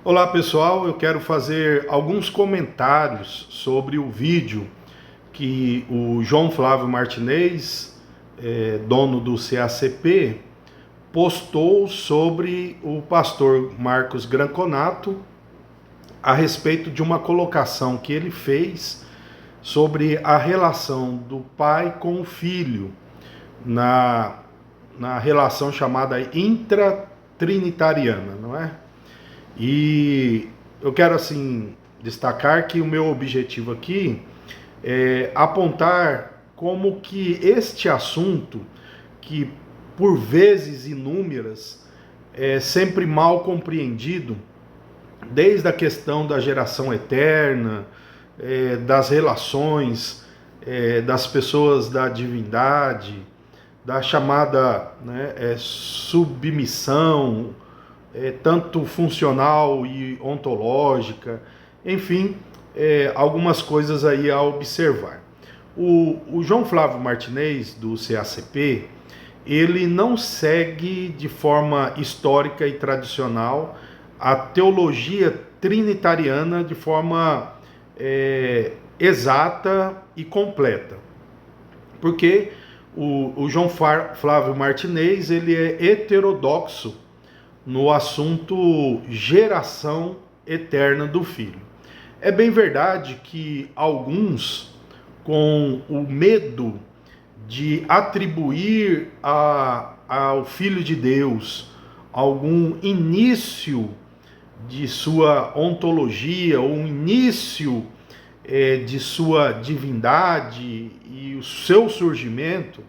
Olá pessoal, eu quero fazer alguns comentários sobre o vídeo que o João Flávio Martinez, dono do CACP, postou sobre o pastor Marcos Granconato a respeito de uma colocação que ele fez sobre a relação do pai com o filho na relação chamada intratrinitariana, não é? E eu quero assim destacar que o meu objetivo aqui é apontar como que este assunto, que por vezes inúmeras é sempre mal compreendido, desde a questão da geração eterna, das relações das pessoas da divindade, da chamada submissão, tanto funcional e ontológica, enfim, algumas coisas aí a observar. O João Flávio Martinez, do CACP, ele não segue de forma histórica e tradicional a teologia trinitariana de forma exata e completa, porque o João Flávio Martinez ele é heterodoxo no assunto geração eterna do filho. É bem verdade que alguns, com o medo de atribuir ao Filho de Deus algum início de sua ontologia, ou um início de sua divindade e o seu surgimento,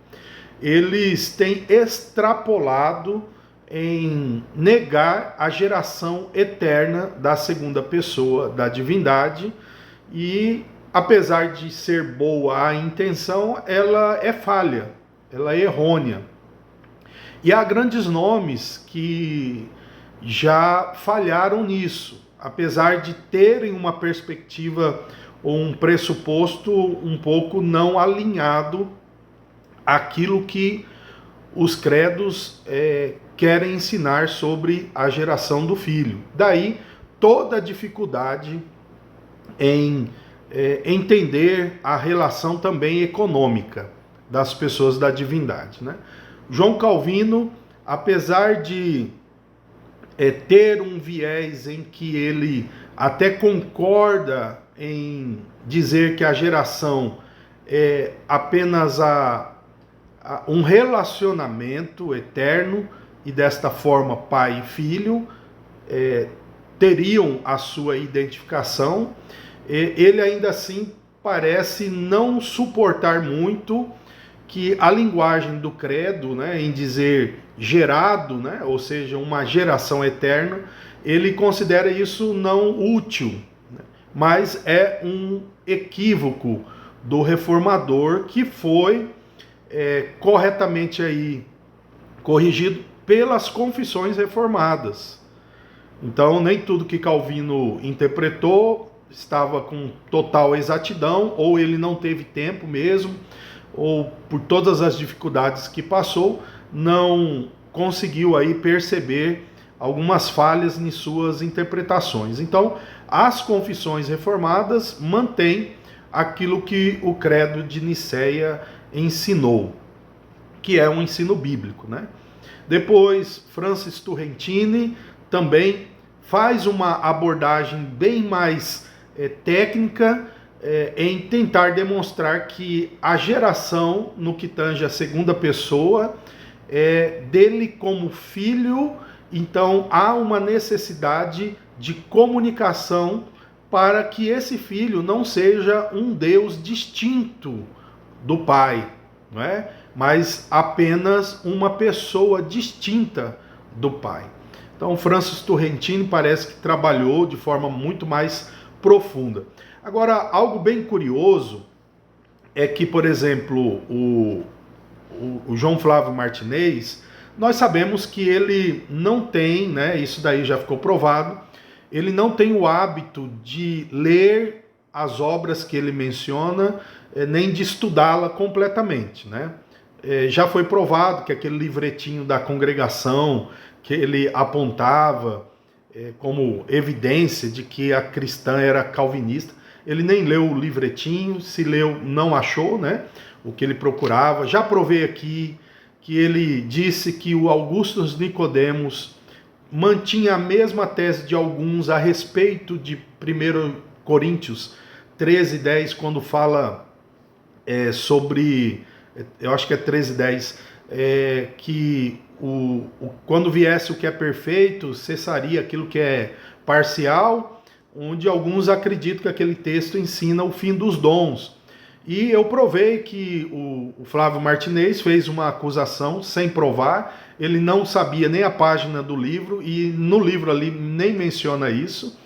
eles têm extrapolado em negar a geração eterna da segunda pessoa da divindade, e apesar de ser boa a intenção, ela é falha, ela é errônea. E há grandes nomes que já falharam nisso, apesar de terem uma perspectiva ou um pressuposto um pouco não alinhado àquilo que os credos querem ensinar sobre a geração do filho. Daí toda a dificuldade em entender a relação também econômica das pessoas da divindade, né? João Calvino, apesar de ter um viés em que ele até concorda em dizer que a geração é apenas um relacionamento eterno, e desta forma pai e filho teriam a sua identificação, ele ainda assim parece não suportar muito que a linguagem do credo, em dizer gerado, ou seja, uma geração eterna, ele considera isso não útil, mas é um equívoco do reformador que foi corretamente aí corrigido pelas confissões reformadas. Então, nem tudo que Calvino interpretou estava com total exatidão, ou ele não teve tempo mesmo, ou por todas as dificuldades que passou, não conseguiu aí perceber algumas falhas em suas interpretações. Então, as confissões reformadas mantêm aquilo que o credo de Nicéia ensinou, que é um ensino bíblico, né? Depois, Francis Turrentini também faz uma abordagem bem mais técnica em tentar demonstrar que a geração, no que tange a segunda pessoa, dele como filho, então há uma necessidade de comunicação para que esse filho não seja um Deus distinto do Pai, não é? Mas apenas uma pessoa distinta do Pai. Então, Francis Turrentini parece que trabalhou de forma muito mais profunda. Agora, algo bem curioso é que, por exemplo, o João Flávio Martinez, nós sabemos que ele não tem, isso daí já ficou provado, ele não tem o hábito de ler as obras que ele menciona, nem de estudá-la completamente, né? Já foi provado que aquele livretinho da congregação que ele apontava como evidência de que a cristã era calvinista. Ele nem leu o livretinho, se leu, não achou, né, o que ele procurava. Já provei aqui que ele disse que o Augustus Nicodemos mantinha a mesma tese de alguns a respeito de 1 Coríntios 13:10, quando fala sobre, eu acho que é 13:10, que quando viesse o que é perfeito, cessaria aquilo que é parcial, onde alguns acreditam que aquele texto ensina o fim dos dons. E eu provei que o Flávio Martinez fez uma acusação sem provar, ele não sabia nem a página do livro, e no livro ali nem menciona isso.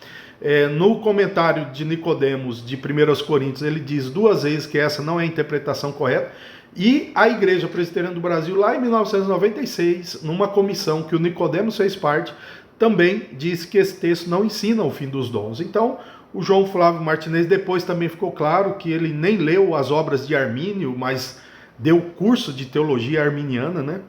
No comentário de Nicodemos, de 1 Coríntios, ele diz 2 vezes que essa não é a interpretação correta, e a Igreja Presbiteriana do Brasil, lá em 1996, numa comissão que o Nicodemos fez parte, também disse que esse texto não ensina o fim dos dons. Então, o João Flávio Martinez depois também ficou claro que ele nem leu as obras de Armínio, mas deu curso de teologia arminiana, né?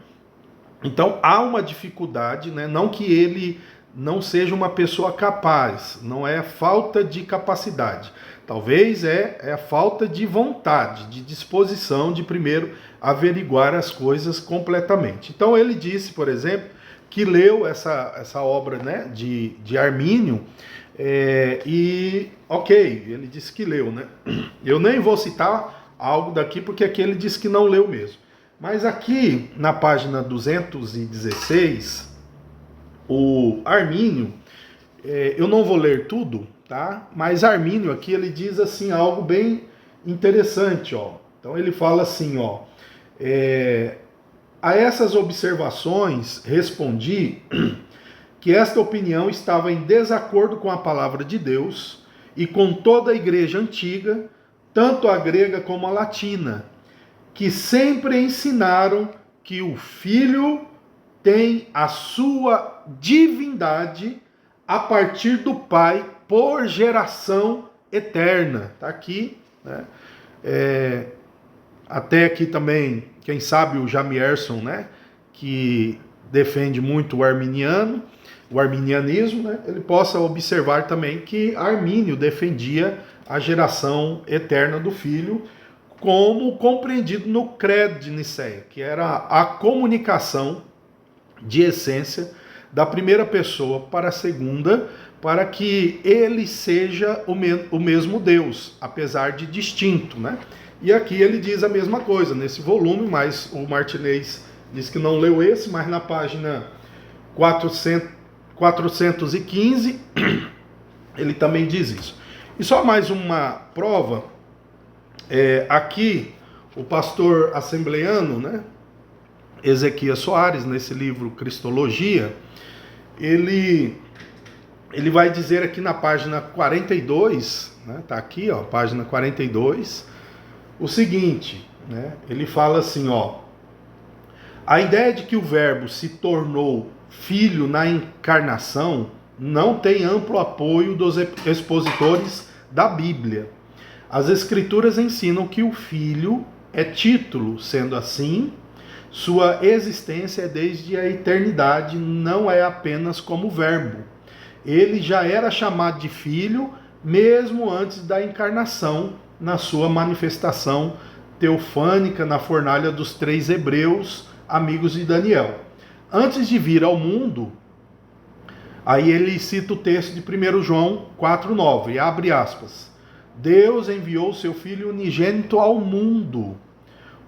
Então há uma dificuldade, né? Não que ele não seja uma pessoa capaz, não é falta de capacidade. Talvez é a falta de vontade, de disposição de primeiro averiguar as coisas completamente. Então ele disse, por exemplo, que leu essa obra, né, de Armínio, ele disse que leu, né? Eu nem vou citar algo daqui, porque aqui ele disse que não leu mesmo. Mas aqui, na página 216, o Armínio, eu não vou ler tudo, tá? Mas Armínio aqui, ele diz assim, algo bem interessante, ó. Então ele fala assim, ó, a essas observações respondi que esta opinião estava em desacordo com a palavra de Deus e com toda a igreja antiga, tanto a grega como a latina, que sempre ensinaram que o Filho tem a sua divindade a partir do Pai por geração eterna. Está aqui, né? Até aqui também, quem sabe o Jamierson, né, que defende muito o arminianismo, né, ele possa observar também que Armínio defendia a geração eterna do Filho, como compreendido no Credo de Nicéia, que era a comunicação de essência da primeira pessoa para a segunda, para que ele seja o mesmo Deus, apesar de distinto, né? E aqui ele diz a mesma coisa, nesse volume, mas o Martinez diz que não leu esse, mas na página 415 ele também diz isso. E só mais uma prova, aqui o pastor assembleiano, né, Ezequias Soares, nesse livro Cristologia, ele vai dizer aqui na página 42, né, tá aqui, ó, página 42, o seguinte, né, ele fala assim, ó, a ideia de que o verbo se tornou filho na encarnação não tem amplo apoio dos expositores da Bíblia. As Escrituras ensinam que o Filho é título, sendo assim, sua existência é desde a eternidade, não é apenas como verbo. Ele já era chamado de Filho mesmo antes da encarnação, na sua manifestação teofânica na fornalha dos 3 hebreus, amigos de Daniel. Antes de vir ao mundo, aí ele cita o texto de 1 João 4,9, abre aspas, Deus enviou seu Filho unigênito ao mundo.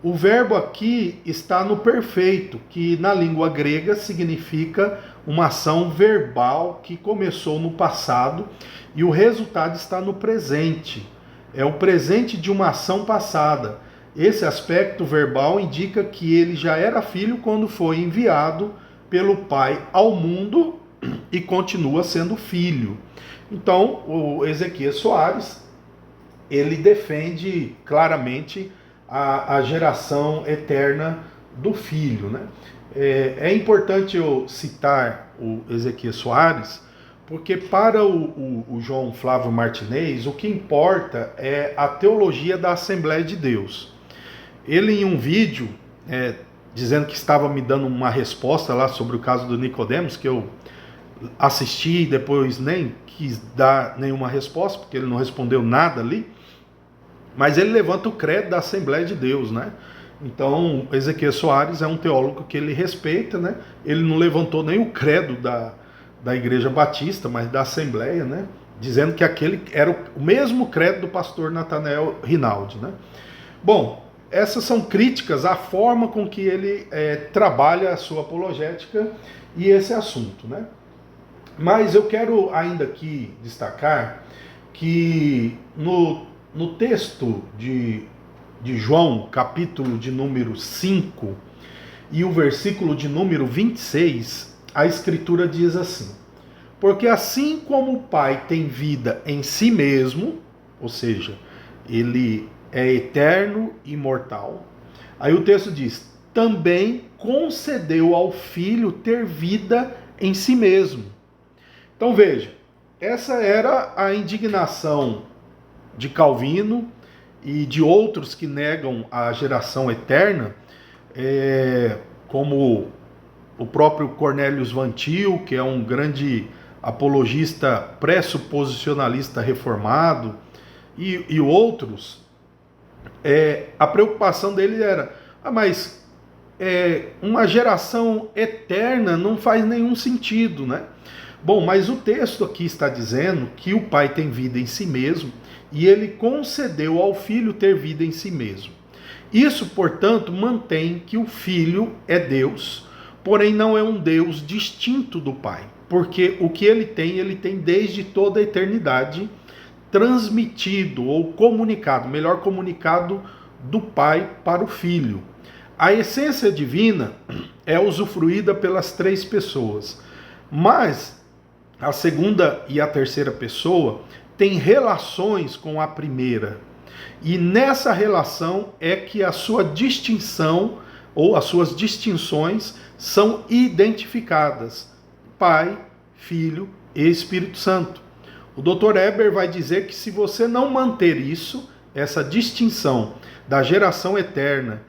O verbo aqui está no perfeito, que na língua grega significa uma ação verbal que começou no passado e o resultado está no presente. É o presente de uma ação passada. Esse aspecto verbal indica que ele já era filho quando foi enviado pelo Pai ao mundo e continua sendo filho. Então, o Ezequias Soares, ele defende claramente a geração eterna do filho, né? É importante eu citar o Ezequias Soares, porque para o João Flávio Martinez, o que importa é a teologia da Assembleia de Deus. Ele, em um vídeo, dizendo que estava me dando uma resposta lá sobre o caso do Nicodemos, que eu assisti e depois nem quis dar nenhuma resposta, porque ele não respondeu nada ali, mas ele levanta o credo da Assembleia de Deus, né? Então, Ezequiel Soares é um teólogo que ele respeita, né? Ele não levantou nem o credo da Igreja Batista, mas da Assembleia, né? Dizendo que aquele era o mesmo credo do pastor Nathanael Rinaldi, né? Bom, essas são críticas à forma com que ele trabalha a sua apologética e esse assunto, né? Mas eu quero ainda aqui destacar que no texto de João, capítulo de número 5, e o versículo de número 26, a Escritura diz assim: porque assim como o Pai tem vida em si mesmo, ou seja, ele é eterno e imortal, aí o texto diz, também concedeu ao Filho ter vida em si mesmo. Então veja, essa era a indignação de Calvino e de outros que negam a geração eterna, como o próprio Cornelius Van Til, que é um grande apologista pressuposicionalista reformado, e outros. A preocupação dele era, mas uma geração eterna não faz nenhum sentido, né? Bom, mas o texto aqui está dizendo que o Pai tem vida em si mesmo e ele concedeu ao Filho ter vida em si mesmo. Isso, portanto, mantém que o Filho é Deus, porém não é um Deus distinto do Pai, porque o que ele tem desde toda a eternidade, transmitido ou comunicado, melhor comunicado do Pai para o Filho. A essência divina é usufruída pelas três pessoas, mas a segunda e a terceira pessoa têm relações com a primeira. E nessa relação é que a sua distinção ou as suas distinções são identificadas. Pai, Filho e Espírito Santo. O Dr. Eber vai dizer que se você não manter isso, essa distinção da geração eterna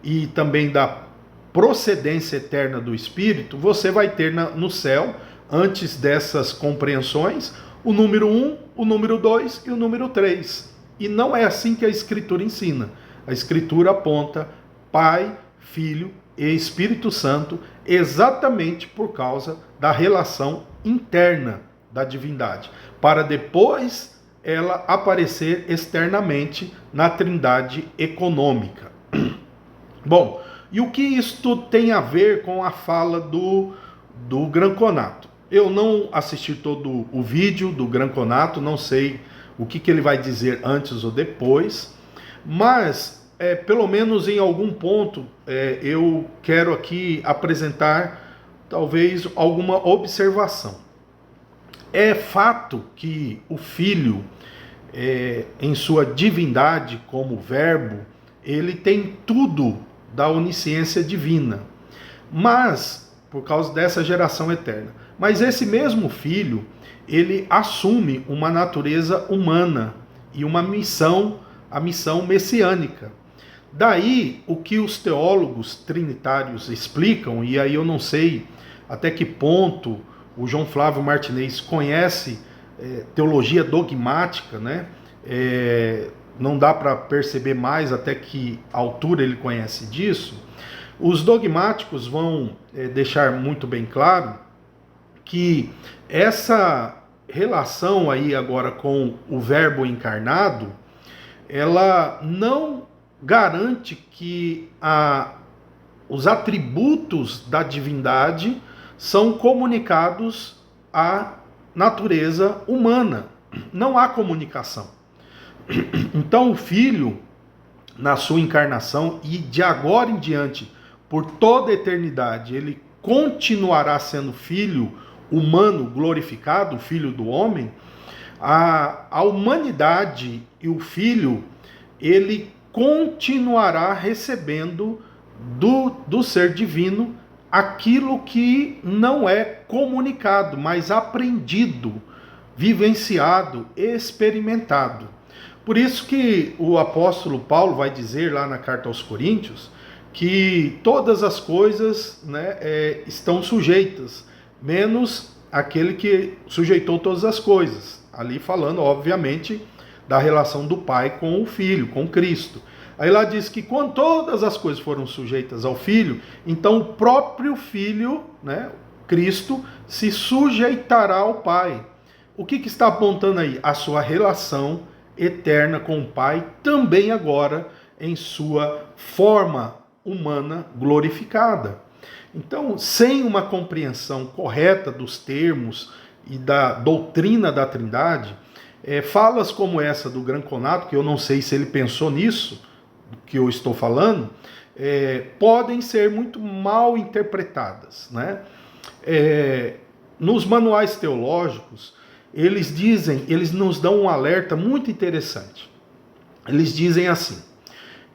e também da procedência eterna do Espírito, você vai ter no céu, antes dessas compreensões, o número 1, o número 2 e o número 3. E não é assim que a Escritura ensina. A Escritura aponta Pai, Filho e Espírito Santo exatamente por causa da relação interna da divindade, para depois ela aparecer externamente na trindade econômica. Bom, e o que isto tem a ver com a fala do Gran Conato? Eu não assisti todo o vídeo do Gran Conato, não sei o que ele vai dizer antes ou depois, mas pelo menos em algum ponto eu quero aqui apresentar talvez alguma observação. É fato que o Filho, em sua divindade como verbo, ele tem tudo da onisciência divina, mas por causa dessa geração eterna. Mas esse mesmo Filho, ele assume uma natureza humana e uma missão, a missão messiânica. Daí o que os teólogos trinitários explicam, e aí eu não sei até que ponto o João Flávio Martinez conhece teologia dogmática, né? Não dá para perceber mais até que altura ele conhece disso. Os dogmáticos vão deixar muito bem claro que essa relação aí agora com o Verbo encarnado, ela não garante que os atributos da divindade são comunicados à natureza humana. Não há comunicação. Então o Filho, na sua encarnação e de agora em diante, por toda a eternidade, ele continuará sendo Filho humano glorificado, Filho do homem. A humanidade e o Filho, ele continuará recebendo do ser divino aquilo que não é comunicado, mas aprendido, vivenciado, experimentado. Por isso que o apóstolo Paulo vai dizer lá na carta aos Coríntios que todas as coisas, né, estão sujeitas, menos aquele que sujeitou todas as coisas. Ali falando, obviamente, da relação do Pai com o Filho, com Cristo. Aí lá diz que quando todas as coisas foram sujeitas ao Filho, então o próprio Filho, né, Cristo, se sujeitará ao Pai. O que está apontando aí? A sua relação eterna com o Pai, também agora em sua forma humana glorificada. Então, sem uma compreensão correta dos termos e da doutrina da Trindade, falas como essa do Granconato, que eu não sei se ele pensou nisso, que eu estou falando, podem ser muito mal interpretadas, né? Nos manuais teológicos, eles nos dão um alerta muito interessante. Eles dizem assim,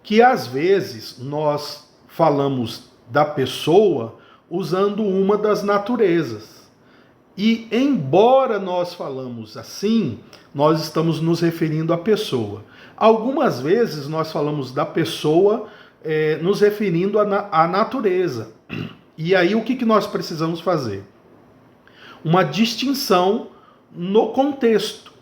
que às vezes nós falamos da pessoa usando uma das naturezas. E embora nós falamos assim, nós estamos nos referindo à pessoa. Algumas vezes nós falamos da pessoa nos referindo à natureza. E aí o que nós precisamos fazer? Uma distinção no contexto.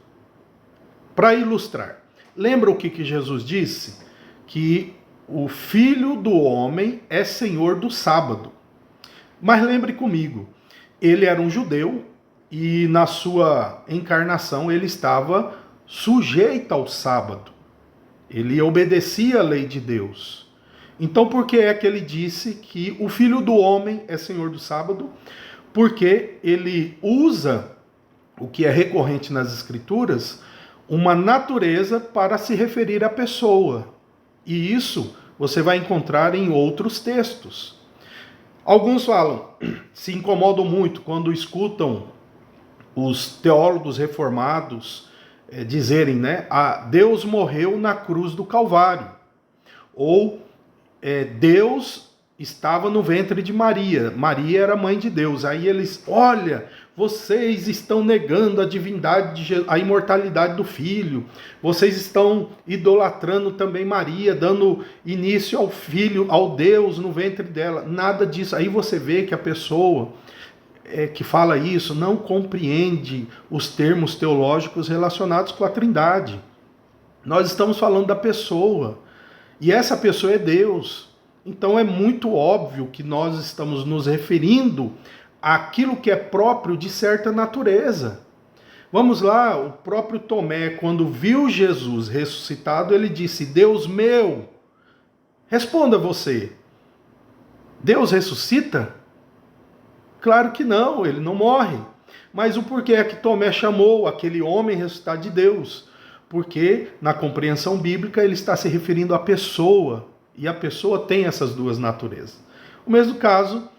Para ilustrar. Lembra o que Jesus disse? Que o Filho do Homem é Senhor do sábado. Mas lembre comigo, ele era um judeu e na sua encarnação ele estava sujeito ao sábado. Ele obedecia à lei de Deus. Então por que é que ele disse que o Filho do Homem é Senhor do sábado? Porque ele usa, o que é recorrente nas Escrituras, uma natureza para se referir à pessoa. E isso você vai encontrar em outros textos. Alguns falam, se incomodam muito quando escutam os teólogos reformados dizerem, né, Deus morreu na cruz do Calvário. Ou Deus estava no ventre de Maria. Maria era mãe de Deus. Aí eles, olha, vocês estão negando a divindade, a imortalidade do Filho. Vocês estão idolatrando também Maria, dando início ao Filho, ao Deus no ventre dela. Nada disso. Aí você vê que a pessoa que fala isso não compreende os termos teológicos relacionados com a Trindade. Nós estamos falando da pessoa. E essa pessoa é Deus. Então é muito óbvio que nós estamos nos referindo àquilo que é próprio de certa natureza. Vamos lá, o próprio Tomé, quando viu Jesus ressuscitado, ele disse, Deus meu, responda você, Deus ressuscita? Claro que não, ele não morre. Mas o porquê é que Tomé chamou aquele homem ressuscitado de Deus? Porque na compreensão bíblica ele está se referindo à pessoa, e a pessoa tem essas duas naturezas. O mesmo caso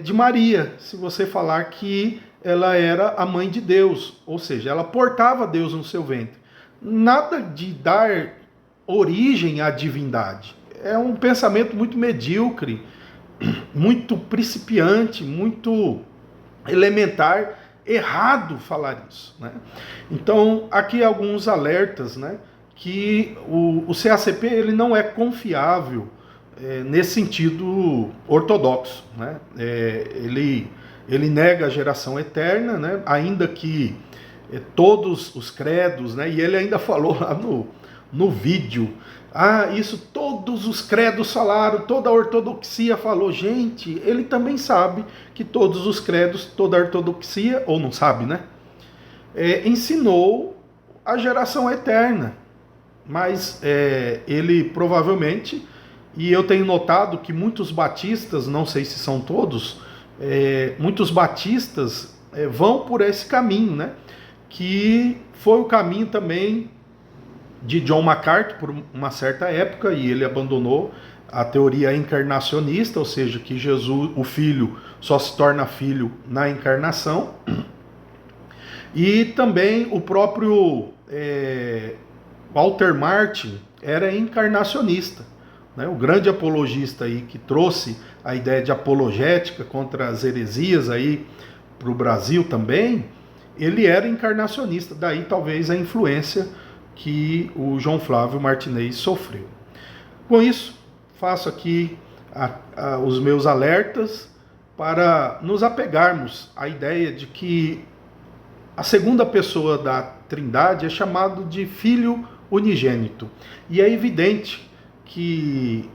de Maria, se você falar que ela era a mãe de Deus, ou seja, ela portava Deus no seu ventre. Nada de dar origem à divindade. É um pensamento muito medíocre, muito principiante, muito elementar, errado falar isso, né? Então, aqui alguns alertas, né? Que o CACP ele não é confiável nesse sentido ortodoxo, né? Ele nega a geração eterna, né? Ainda que todos os credos, né? E ele ainda falou lá no vídeo, isso todos os credos falaram, toda a ortodoxia falou. Gente, ele também sabe que todos os credos, toda a ortodoxia, ou não sabe, né? Ensinou a geração eterna. Mas ele provavelmente, e eu tenho notado que muitos batistas, não sei se são todos, muitos batistas vão por esse caminho, né? Que foi o caminho também de John MacArthur por uma certa época, e ele abandonou a teoria encarnacionista, ou seja, que Jesus, o Filho, só se torna filho na encarnação. E também o próprio Walter Martin era encarnacionista, né? O grande apologista aí que trouxe a ideia de apologética contra as heresias aí para o Brasil também, ele era encarnacionista, daí talvez a influência que o João Flávio Martinez sofreu. Com isso, faço aqui os meus alertas para nos apegarmos à ideia de que a segunda pessoa da Trindade é chamado de Filho unigênito. E é evidente que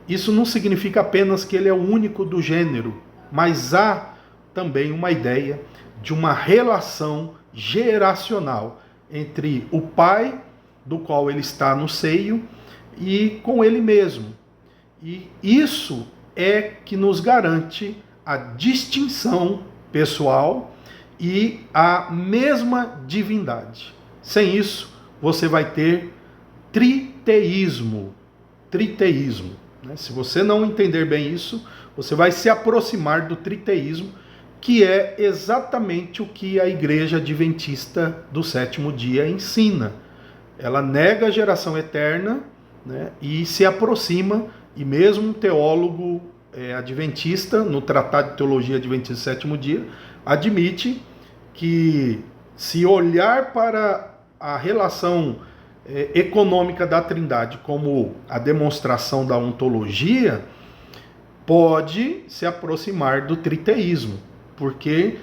isso não significa apenas que ele é o único do gênero, mas há também uma ideia de uma relação geracional entre o Pai, do qual ele está no seio, e com ele mesmo. E isso é que nos garante a distinção pessoal e a mesma divindade. Sem isso, você vai ter triteísmo. Triteísmo. Se você não entender bem isso, você vai se aproximar do triteísmo, que é exatamente o que a Igreja Adventista do Sétimo Dia ensina. Ela nega a geração eterna, né, e se aproxima, e mesmo um teólogo adventista, no Tratado de Teologia Adventista do Sétimo Dia, admite que se olhar para a relação econômica da Trindade como a demonstração da ontologia, pode se aproximar do triteísmo, porque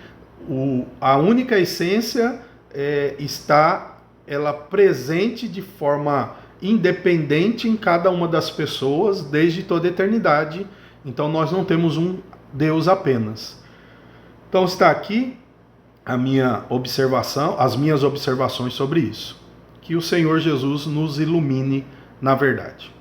a única essência está ela presente de forma independente em cada uma das pessoas desde toda a eternidade. Então nós não temos um Deus apenas. Então está aqui a minha observação, as minhas observações sobre isso. Que o Senhor Jesus nos ilumine na verdade.